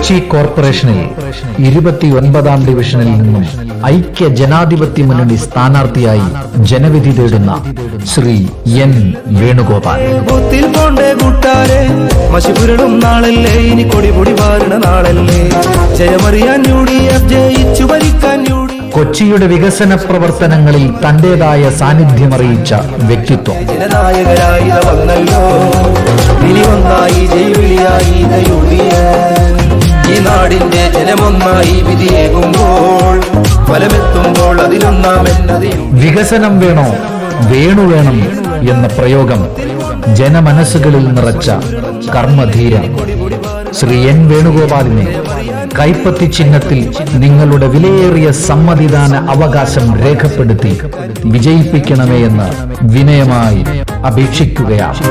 കൊച്ചി കോർപ്പറേഷനിൽ 29ാം ഡിവിഷനിൽ നിന്നും ഐക്യ ജനാധിപത്യ മുന്നണി സ്ഥാനാർത്ഥിയായി ജനവിധി തേടുന്ന ശ്രീ എൻ വേണുഗോപാൽ. കൊച്ചിയുടെ വികസന പ്രവർത്തനങ്ങളിൽ തന്റേതായ സാന്നിധ്യമറിയിച്ച വ്യക്തിത്വം. ജനനായകരായി വന്നല്ലോ, ഇനി ഒന്നായി ജൈവിളിയായി ഈ നാടിന്റെ ജനമൊന്നായി വിധിയേകുമ്പോൾ ഫലമെത്തുമ്പോൾ അതിലൊന്നാമെന്നതിൽ വികസനം വേണോ വേണു വേണം എന്ന പ്രയോഗം ജനമനസ്സുകളിൽ നിറച്ച കർമ്മധീര ശ്രീ എൻ വേണുഗോപാലിനെ കൈപ്പത്തി ചിഹ്നത്തിൽ നിങ്ങളുടെ വിലയേറിയ സമ്മതിദാന അവകാശം രേഖപ്പെടുത്തി വിജയിപ്പിക്കണമേ എന്ന് വിനയമായി അപേക്ഷിക്കുകയാണ്.